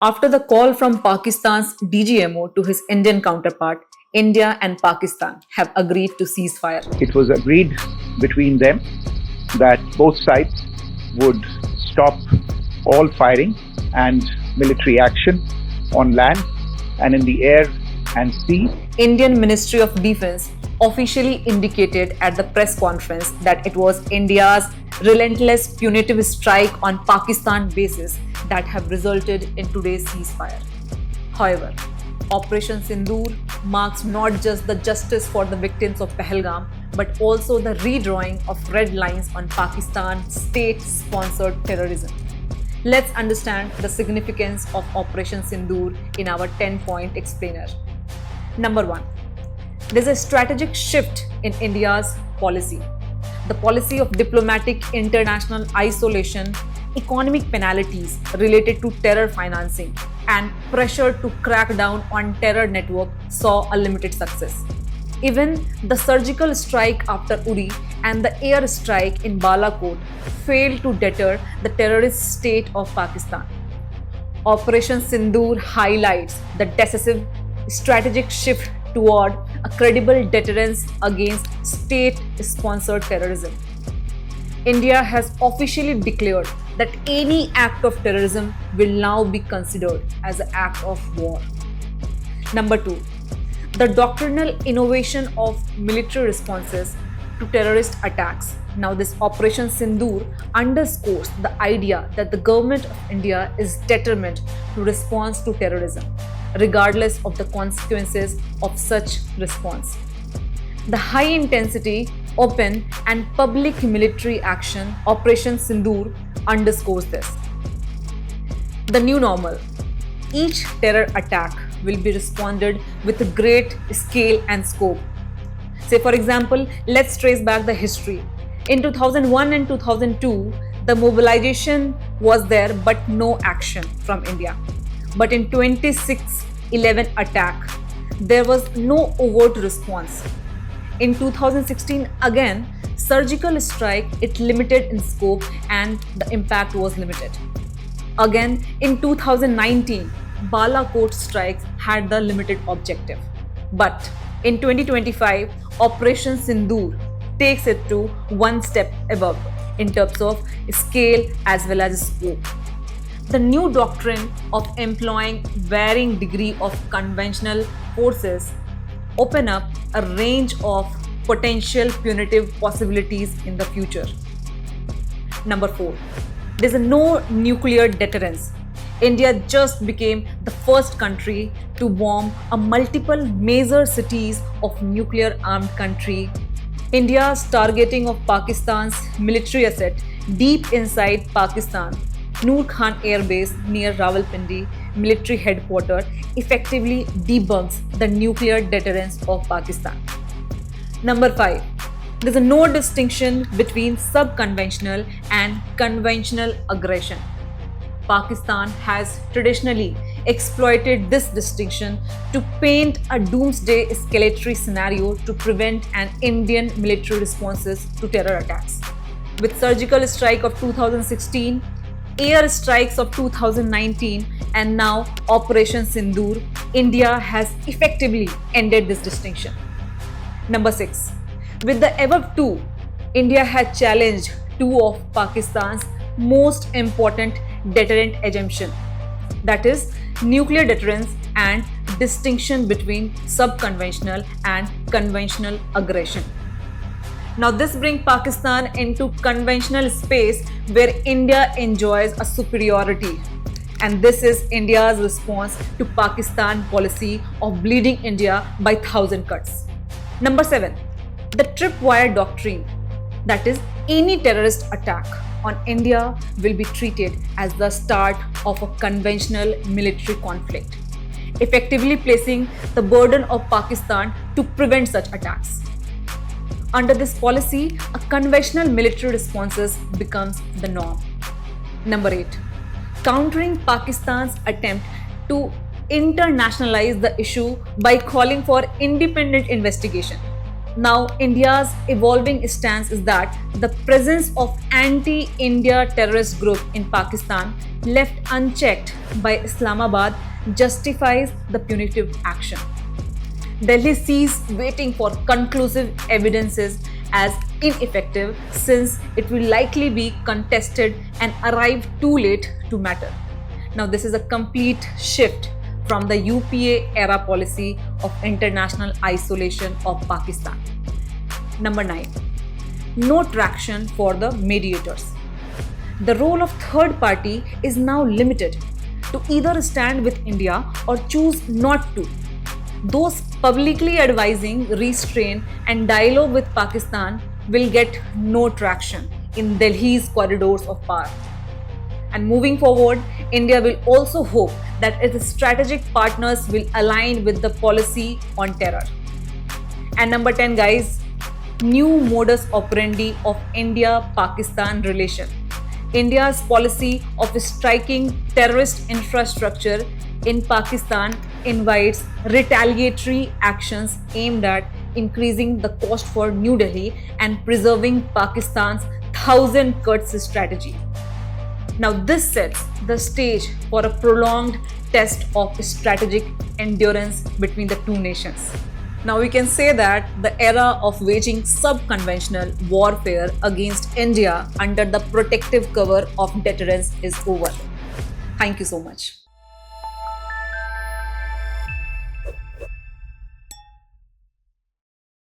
After the call from Pakistan's DGMO to his Indian counterpart, India and Pakistan have agreed to cease fire. It was agreed between them that both sides would stop all firing and military action on land and in the air and sea. Indian Ministry of Defense officially indicated at the press conference that it was India's relentless punitive strike on Pakistan bases that have resulted in today's ceasefire. However, Operation Sindoor marks not just the justice for the victims of Pahalgam, but also the redrawing of red lines on Pakistan's state-sponsored terrorism. Let's understand the significance of Operation Sindoor in our 10-point explainer. Number 1. There's a strategic shift in India's policy. The policy of diplomatic international isolation, economic penalties related to terror financing, and pressure to crack down on terror network saw a limited success. Even the surgical strike after Uri and the air strike in Balakot failed to deter the terrorist state of Pakistan. Operation Sindoor highlights the decisive strategic shift toward a credible deterrence against state-sponsored terrorism. India has officially declared that any act of terrorism will now be considered as an act of war. Number 2. The doctrinal innovation of military responses to terrorist attacks. Now, this Operation Sindoor underscores the idea that the government of India is determined to respond to terrorism, regardless of the consequences of such response. The high-intensity, open and public military action, Operation Sindoor, underscores this. The new normal. Each terror attack will be responded with a great scale and scope. Say, for example, let's trace back the history. In 2001 and 2002, the mobilization was there but no action from India. But in 26/11 attack, there was no overt response. In 2016, again, surgical strike, it limited in scope and the impact was limited. Again, in 2019, Balakot strikes had the limited objective. But in 2025, Operation Sindoor takes it to one step above in terms of scale as well as scope. The new doctrine of employing varying degree of conventional forces open up a range of potential punitive possibilities in the future. Number 4. There's no nuclear deterrence. India just became the first country to bomb a multiple major cities of nuclear armed country. India's targeting of Pakistan's military asset deep inside Pakistan, Noor Khan Air Base near Rawalpindi military headquarters, effectively debunks the nuclear deterrence of Pakistan. Number 5. There is no distinction between sub-conventional and conventional aggression. Pakistan has traditionally exploited this distinction to paint a doomsday escalatory scenario to prevent an Indian military responses to terror attacks. With surgical strike of 2016, air strikes of 2019, and now Operation Sindoor, India has effectively ended this distinction. Number 6. With the above two, India has challenged two of Pakistan's most important deterrent assumption, that is nuclear deterrence and distinction between sub-conventional and conventional aggression. Now this brings Pakistan into conventional space where India enjoys a superiority, and this is India's response to Pakistan policy of bleeding India by 1,000 cuts. Number 7. The tripwire doctrine, that is any terrorist attack on India will be treated as the start of a conventional military conflict, effectively placing the burden of Pakistan to prevent such attacks. Under this policy, a conventional military responses becomes the norm. Number 8. Countering Pakistan's attempt to internationalize the issue by calling for independent investigation. Now, India's evolving stance is that the presence of anti-India terrorist group in Pakistan left unchecked by Islamabad justifies the punitive action. Delhi sees waiting for conclusive evidences as ineffective since it will likely be contested and arrive too late to matter. Now, this is a complete shift from the UPA era policy of international isolation of Pakistan. Number 9. No traction for the mediators. The role of third party is now limited to either stand with India or choose not to. Those publicly advising restraint and dialogue with Pakistan will get no traction in Delhi's corridors of power. And moving forward, India will also hope that its strategic partners will align with the policy on terror. And number 10, guys, new modus operandi of India-Pakistan relation. India's policy of striking terrorist infrastructure in Pakistan invites retaliatory actions aimed at increasing the cost for New Delhi and preserving Pakistan's thousand cuts strategy. Now, this sets the stage for a prolonged test of strategic endurance between the two nations. Now, we can say that the era of waging sub-conventional warfare against India under the protective cover of deterrence is over. Thank you so much.